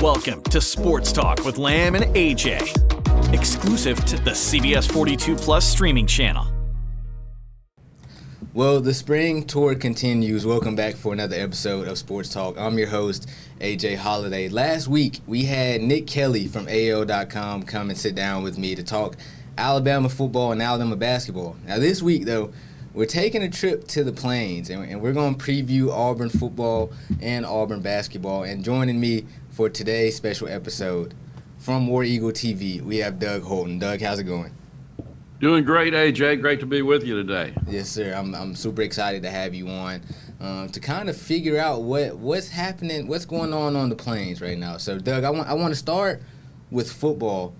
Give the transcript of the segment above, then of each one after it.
Welcome to Sports Talk with Lamb and AJ, exclusive to the CBS 42 Plus streaming channel. Well, the spring tour continues. Welcome back for another episode of Sports Talk. I'm your host, AJ Holliday. Last week, we had Nick Kelly from AO.com come and sit down with me to talk Alabama football and Alabama basketball. Now, this week, though, we're taking a trip to the Plains, and we're going to preview Auburn football and Auburn basketball. And joining me for today's special episode from War Eagle TV, we have Doug Holton. Doug, how's it going? Doing great, AJ. Great to be with you today. Yes, sir. I'm super excited to have you on to kind of figure out what's happening, what's going on the Plains right now. So, Doug, I want to start with football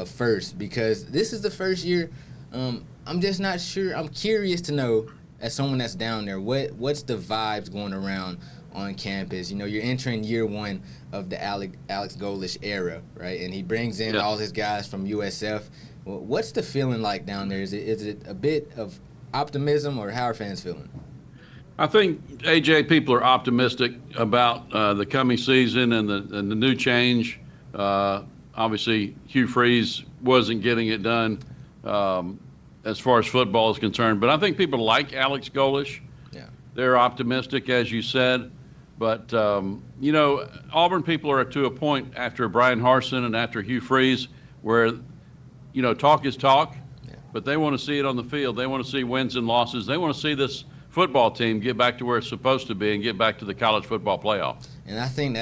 first, because this is the first year. I'm just not sure. I'm curious to know, as someone that's down there, what's the vibes going around on campus? You know, you're entering year one of the Alex Golesh era, right? And he brings in all his guys from USF. Well, what's the feeling like down there? Is it a bit of optimism, or how are fans feeling? I think, AJ, people are optimistic about the coming season and the new change. Obviously, Hugh Freeze wasn't getting it done as far as football is concerned. But I think people like Alex Golesh. Yeah. They're optimistic, as you said. But, you know, Auburn people are to a point after Brian Harsin and after Hugh Freeze where, you know, talk is talk, but they want to see it on the field. They want to see wins and losses. They want to see this football team get back to where it's supposed to be and get back to the college football playoff. And I think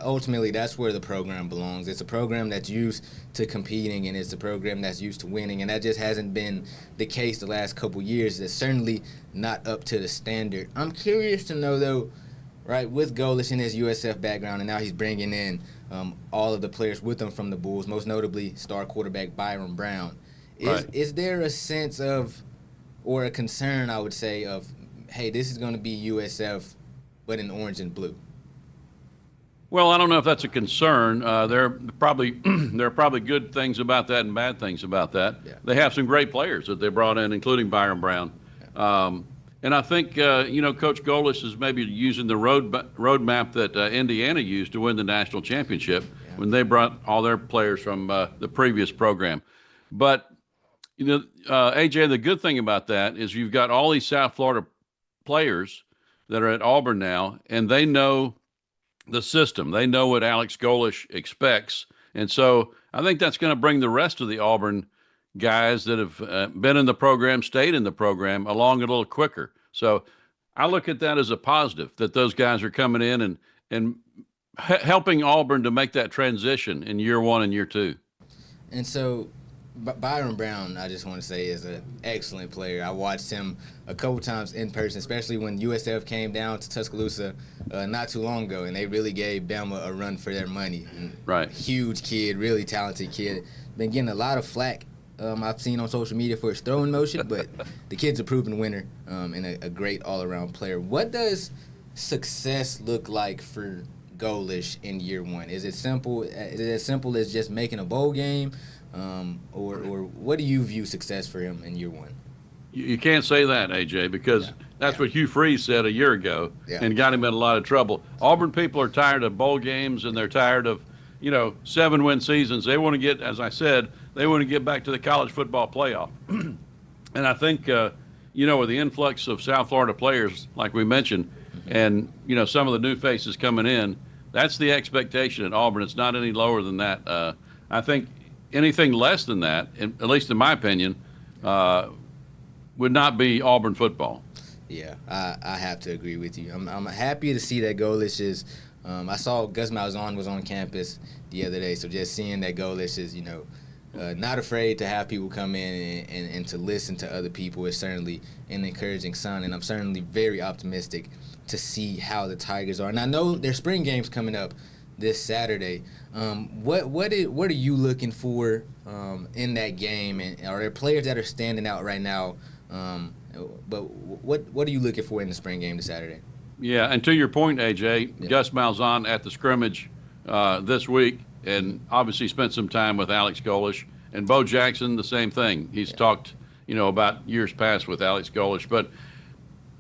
ultimately that's where the program belongs. It's a program that's used to competing, and it's a program that's used to winning, and that just hasn't been the case the last couple years. It's certainly not up to the standard. I'm curious to know, though, right, with Golesh in his USF background, and now he's bringing in all of the players with him from the Bulls, most notably star quarterback Byron Brown. Is there a sense of, or a concern, I would say, of, hey, this is going to be USF but in orange and blue? Well, I don't know if that's a concern. There are probably good things about that and bad things about that. Yeah. They have some great players that they brought in, including Byron Brown. Yeah. And I think, you know, Coach Golesh is maybe using the roadmap that Indiana used to win the national championship when they brought all their players from the previous program. But, you know, AJ, the good thing about that is you've got all these South Florida players that are at Auburn now, and they know the system. They know what Alex Golesh expects. And so I think that's going to bring the rest of the Auburn guys that have been in the program, stayed in the program, along a little quicker. So I look at that as a positive, that those guys are coming in and helping Auburn to make that transition in year one and year two. And so Byron Brown, I just want to say, is an excellent player. I watched him a couple times in person, especially when USF came down to Tuscaloosa not too long ago, and they really gave Bama a run for their money. Right. Huge kid, really talented kid. Been getting a lot of flack I've seen on social media for his throwing motion, but the kid's a proven winner and a great all-around player. What does success look like for Golesh in year one? Is it simple? Is it as simple as just making a bowl game? Or what do you view success for him in year one? You can't say that, AJ, because that's what Hugh Freeze said a year ago and got him in a lot of trouble. Auburn people are tired of bowl games, and they're tired of, you know, 7-win seasons. They want to get, as I said, they want to get back to the college football playoff. And I think, you know, with the influx of South Florida players, like we mentioned, and, you know, some of the new faces coming in, that's the expectation at Auburn. It's not any lower than that. I think anything less than that, at least in my opinion, would not be Auburn football. Yeah, I have to agree with you. I'm happy to see that Golesh is I saw Gus Malzahn was on campus the other day, so just seeing that Golesh is, you know, not afraid to have people come in and to listen to other people is certainly an encouraging sign, and I'm certainly very optimistic to see how the Tigers are. And I know their spring game's coming up this Saturday. What are you looking for in that game, and are there players that are standing out right now? But what are you looking for in the spring game this Saturday? Yeah, and to your point, AJ, Gus Malzahn at the scrimmage this week, and obviously spent some time with Alex Golesh. And Bo Jackson, the same thing. He's talked, you know, about years past with Alex Golesh. But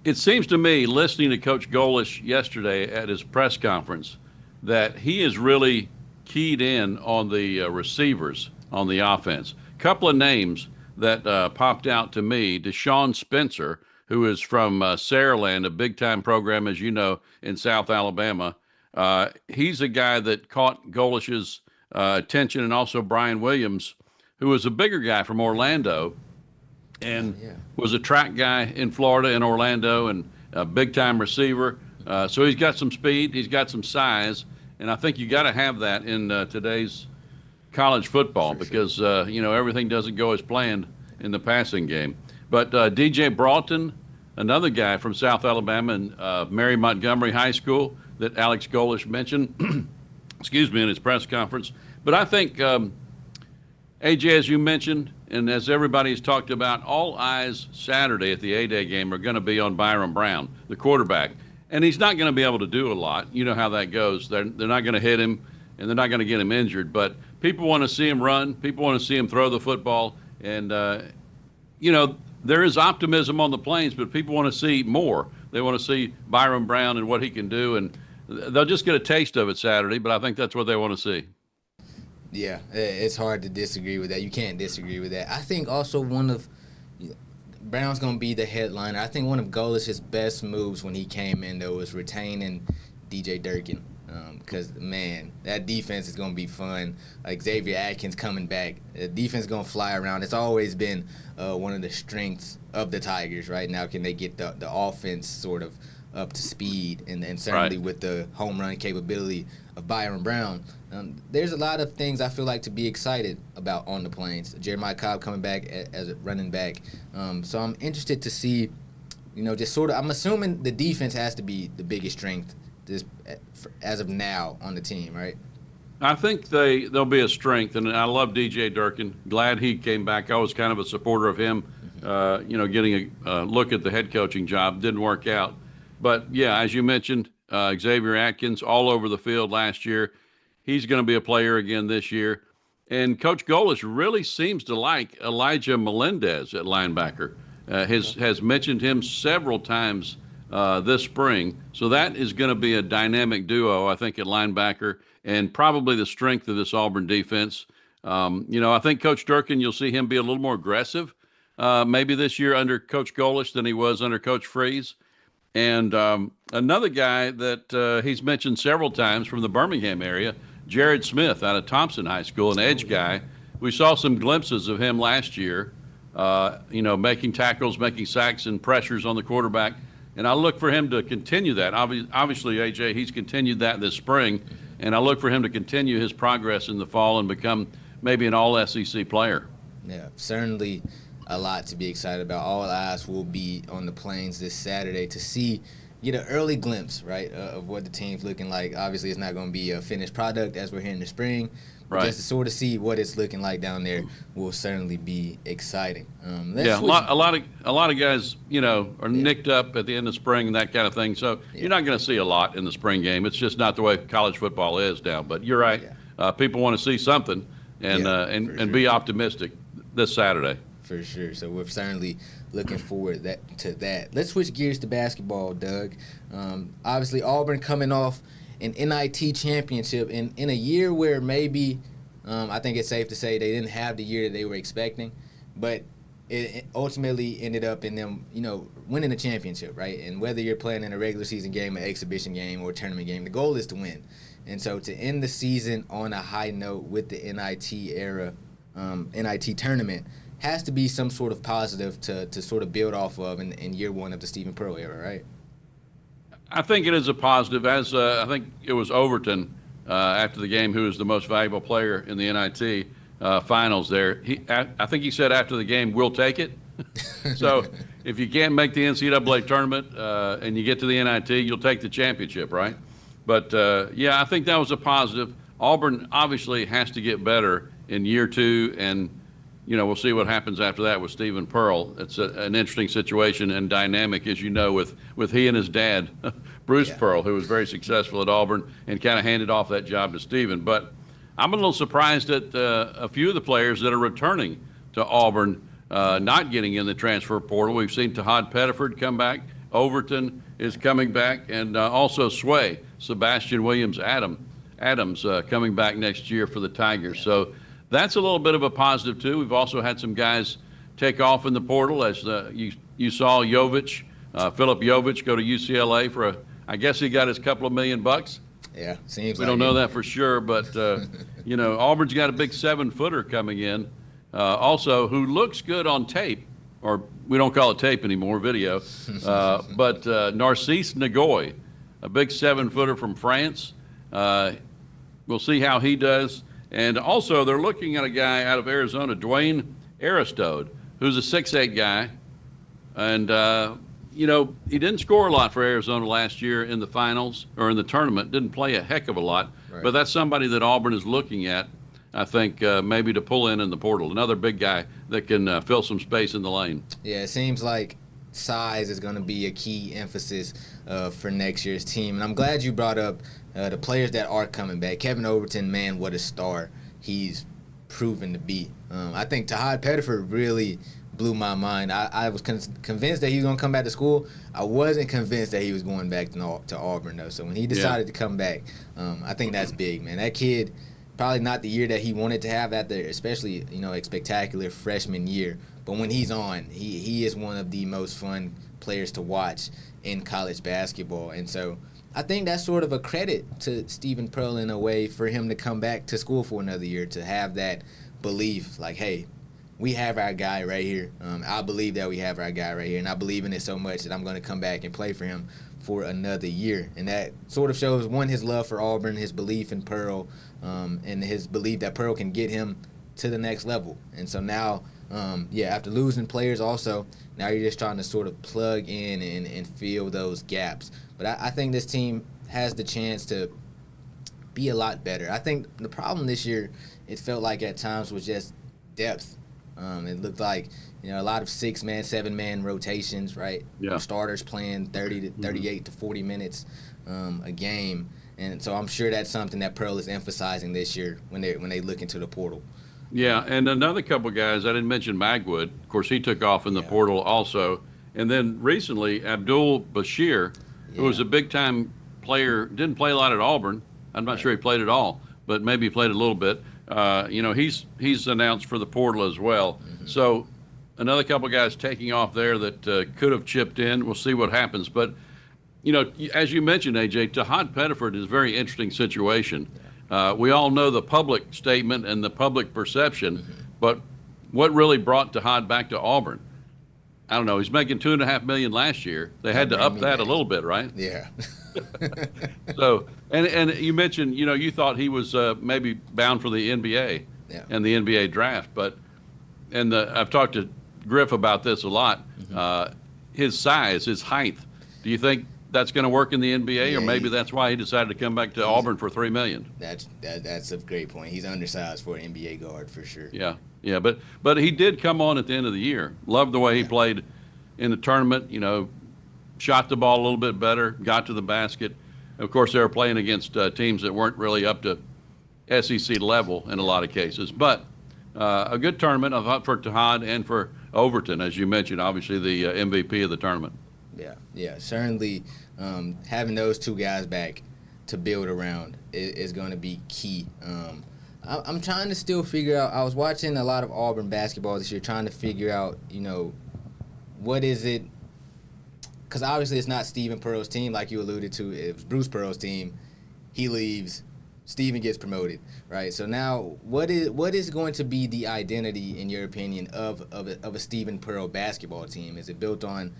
it seems to me, listening to Coach Golesh yesterday at his press conference, that he is really keyed in on the receivers on the offense. Couple of names that popped out to me: Deshaun Spencer, who is from Saraland, a big-time program, as you know, in South Alabama. He's a guy that caught Golish's attention, and also Brian Williams, who was a bigger guy from Orlando and was a track guy in Florida and Orlando, and a big-time receiver. So he's got some speed, he's got some size, and I think you got to have that in today's college football because, everything doesn't go as planned in the passing game. But DJ Broughton, another guy from South Alabama and Mary Montgomery High School that Alex Golish mentioned, in his press conference. But I think, AJ, as you mentioned, and as everybody has talked about, all eyes Saturday at the A-Day game are going to be on Byron Brown, the quarterback. And he's not going to be able to do a lot. You know how that goes. They're not going to hit him, and they're not going to get him injured. But people want to see him run. People want to see him throw the football. And, there is optimism on the Plains, but people want to see more. They want to see Byron Brown and what he can do. And they'll just get a taste of it Saturday, but I think that's what they want to see. Yeah, it's hard to disagree with that. You can't disagree with that. I think also Brown's going to be the headliner. I think one of Golish's best moves when he came in, though, was retaining DJ Durkin. Because, man, that defense is going to be fun. Like Xavier Atkins coming back. The defense is going to fly around. It's always been one of the strengths of the Tigers right now. Can they get the offense sort of up to speed? And certainly Right. with the home run capability of Byron Brown, there's a lot of things I feel like to be excited about on the Plains. Jeremiah Cobb coming back as a running back. So I'm interested to see, just sort of, I'm assuming the defense has to be the biggest strength as of now on the team, right? I think they'll be a strength, and I love DJ Durkin. Glad he came back. I was kind of a supporter of him, getting a look at the head coaching job. Didn't work out. But, yeah, as you mentioned, Xavier Atkins all over the field last year. He's going to be a player again this year. And Coach Golish really seems to like Elijah Melendez at linebacker. Has mentioned him several times this spring. So that is going to be a dynamic duo, I think, at linebacker, and probably the strength of this Auburn defense. I think Coach Durkin, you'll see him be a little more aggressive maybe this year under Coach Golish than he was under Coach Freeze. And another guy that he's mentioned several times from the Birmingham area, Jared Smith out of Thompson High School, an edge guy. We saw some glimpses of him last year, making tackles, making sacks, and pressures on the quarterback. And I look for him to continue that. Obviously, AJ, he's continued that this spring, and I look for him to continue his progress in the fall and become maybe an all-SEC player. Yeah, certainly a lot to be excited about. All eyes will be on the Plains this Saturday to get an early glimpse, right, of what the team's looking like. Obviously, it's not going to be a finished product as we're here in the spring. Right. Just to sort of see what it's looking like down there will certainly be exciting. A lot of guys, are nicked up at the end of spring and that kind of thing. So you're not going to see a lot in the spring game. It's just not the way college football is now. But you're right. Yeah. People want to see something and be optimistic this Saturday. For sure. So we're certainly looking forward to that. Let's switch gears to basketball, Doug. Obviously, Auburn coming off an NIT championship in a year where maybe I think it's safe to say they didn't have the year that they were expecting, but it ultimately ended up in them, winning the championship, right? And whether you're playing in a regular season game, an exhibition game, or a tournament game, the goal is to win. And so to end the season on a high note with the NIT era, NIT tournament, has to be some sort of positive to sort of build off of in year one of the Stephen Pearl era, right? I think it is a positive. As I think it was Overton after the game who was the most valuable player in the NIT finals there. I think he said after the game, we'll take it. So if you can't make the NCAA tournament and you get to the NIT, you'll take the championship, right? But, I think that was a positive. Auburn obviously has to get better in year two, and we'll see what happens after that with Stephen Pearl. It's an interesting situation and dynamic, as you know, with he and his dad, Bruce Pearl, who was very successful at Auburn and kind of handed off that job to Stephen. But I'm a little surprised at a few of the players that are returning to Auburn, not getting in the transfer portal. We've seen Tahad Pettiford come back. Overton is coming back, and also Sebastian Williams-Adam Adams coming back next year for the Tigers. So that's a little bit of a positive, too. We've also had some guys take off in the portal, as you saw Jovic, Philip Jovic, go to UCLA for I guess he got his couple of $1 million. Yeah, seems we like don't know that for sure, but Auburn's got a big 7-footer coming in, also who looks good on tape, or we don't call it tape anymore, video. But Narcisse Nagoy, a big 7-footer from France. We'll see how he does. And also, they're looking at a guy out of Arizona, Dwayne Aristode, who's a 6'8" guy. And, he didn't score a lot for Arizona last year in the finals or in the tournament. Didn't play a heck of a lot. Right. But that's somebody that Auburn is looking at, I think, maybe to pull in the portal. Another big guy that can fill some space in the lane. Yeah, it seems like size is going to be a key emphasis for next year's team. And I'm glad you brought up the players that are coming back. Kevin Overton, man, what a star he's proven to be. I think Tahad Pettiford really blew my mind. I was convinced that he was going to come back to school. I wasn't convinced that he was going back to Auburn, though. So when he decided to come back, I think that's big, man. That kid, probably not the year that he wanted to have after, especially, a spectacular freshman year. But when he's on, he is one of the most fun players to watch in college basketball. And so I think that's sort of a credit to Stephen Pearl in a way for him to come back to school for another year, to have that belief like, hey, we have our guy right here. I believe that we have our guy right here, and I believe in it so much that I'm going to come back and play for him for another year. And that sort of shows, one, his love for Auburn, his belief in Pearl, and his belief that Pearl can get him to the next level. And so now, after losing players also, now you're just trying to sort of plug in and fill those gaps. But I think this team has the chance to be a lot better. I think the problem this year, it felt like at times, was just depth. It looked like, a lot of 6-man, 7-man rotations, right? Yeah. Starters playing 30 to 38 to 40 minutes a game. And so I'm sure that's something that Pearl is emphasizing this year when they look into the portal. Yeah, and another couple guys, I didn't mention Magwood. Of course, he took off in the portal also. And then recently, Abdul Bashir, who was a big-time player, didn't play a lot at Auburn. I'm not sure he played at all, but maybe he played a little bit. He's announced for the portal as well. Mm-hmm. So another couple guys taking off there that could have chipped in. We'll see what happens. But, as you mentioned, AJ, Tahad Pettiford is a very interesting situation. We all know the public statement and the public perception, but what really brought Tahad back to Auburn? I don't know. He's making $2.5 million last year. They had to up that a little bit, right? Yeah. So, and you mentioned, you thought he was maybe bound for the NBA and the NBA draft, but I've talked to Griff about this a lot. His size, his height. Do you think that's going to work in the NBA, or maybe that's why he decided to come back to Auburn for $3 million? That's a great point. He's undersized for an NBA guard for sure. Yeah, but he did come on at the end of the year. Loved the way he played in the tournament. Shot the ball a little bit better, got to the basket. Of course, they were playing against teams that weren't really up to SEC level in a lot of cases. But a good tournament, I thought, for Tahad and for Overton, as you mentioned, obviously the MVP of the tournament. Yeah, certainly having those two guys back to build around is going to be key. I'm trying to still figure out. I was watching a lot of Auburn basketball this year, trying to figure out, what is it? Because obviously it's not Stephen Pearl's team, like you alluded to. It was Bruce Pearl's team. He leaves. Stephen gets promoted, right? So now, what is going to be the identity, in your opinion, of a Stephen Pearl basketball team? Is it built on?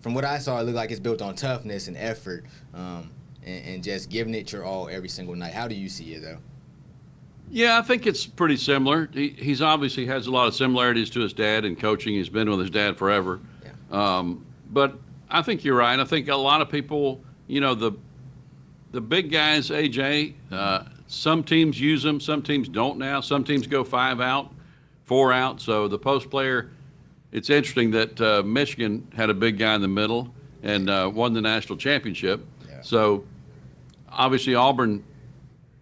From what I saw, it looked like it's built on toughness and effort, and just giving it your all every single night. How do you see it, though? Yeah, I think it's pretty similar. He's obviously has a lot of similarities to his dad in coaching. He's been with his dad forever. Yeah. But I think you're right. I think a lot of people, the big guys, AJ, some teams use them, some teams don't now. Some teams go 5 out, 4 out. So the post player, it's interesting that Michigan had a big guy in the middle and won the national championship. Yeah. So obviously Auburn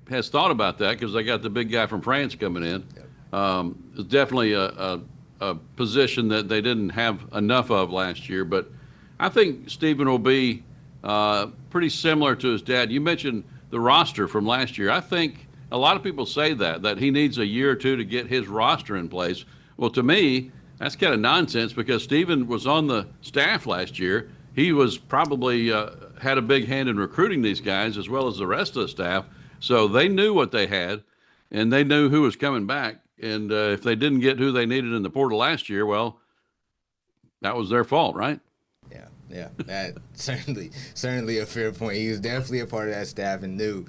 has thought about that because they got the big guy from France coming in. Yep. It's definitely a position that they didn't have enough of last year. But I think Stephen will be pretty similar to his dad. You mentioned the roster from last year. I think a lot of people say that he needs a year or two to get his roster in place. Well, to me, that's kind of nonsense because Steven was on the staff last year. He was probably had a big hand in recruiting these guys as well as the rest of the staff. So they knew what they had, and they knew who was coming back. And if they didn't get who they needed in the portal last year, well, that was their fault, right? Yeah, that certainly a fair point. He was definitely a part of that staff and knew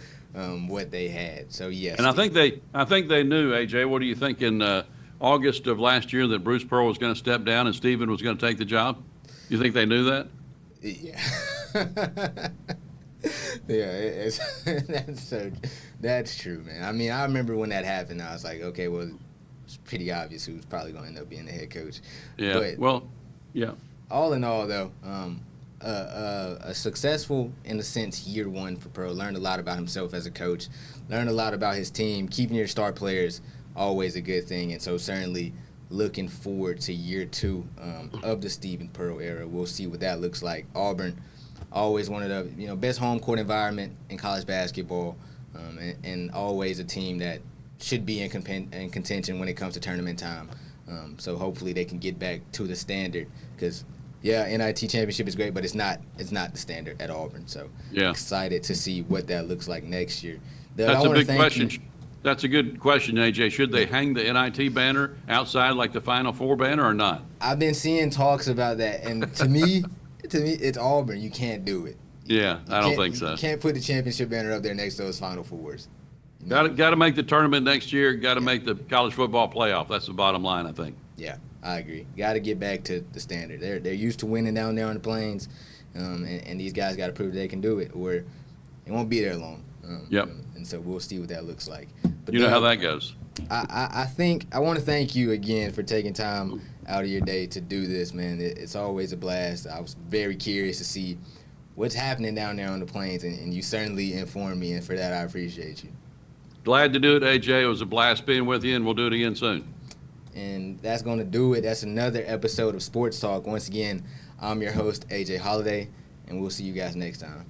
what they had. So yes, and I think they knew. AJ, what do you think in August of last year that Bruce Pearl was going to step down and Steven was going to take the job? You think they knew that? Yeah. Yeah, that's true, man. I mean, I remember when that happened. I was like, okay, well, it's pretty obvious who's probably going to end up being the head coach. Yeah. But well, yeah. All in all, though, a successful, in a sense, year one for Pearl. Learned a lot about himself as a coach. Learned a lot about his team. Keeping your star players, always a good thing. And so certainly looking forward to year two of the Steven Pearl era. We'll see what that looks like. Auburn, always one of the best home court environment in college basketball, and always a team that should be in contention when it comes to tournament time. So hopefully they can get back to the standard because – yeah, NIT championship is great, but it's not the standard at Auburn. So excited to see what that looks like next year. That's a big question. That's a good question, AJ. Should they hang the NIT banner outside like the Final Four banner or not? I've been seeing talks about that, and to me, it's Auburn. You can't do it. I don't think so. You can't put the championship banner up there next to those Final Fours. Got to make the tournament next year. Got to make the college football playoff. That's the bottom line, I think. Yeah, I agree. Got to get back to the standard. They're used to winning down there on the Plains, and these guys got to prove they can do it, or it won't be there long. And so we'll see what that looks like. But you know how that goes. I think I want to thank you again for taking time out of your day to do this, man. It's always a blast. I was very curious to see what's happening down there on the Plains, and you certainly informed me, and for that I appreciate you. Glad to do it, AJ. It was a blast being with you, and we'll do it again soon. And that's going to do it. That's another episode of Sports Talk. Once again, I'm your host, AJ Holliday, and we'll see you guys next time.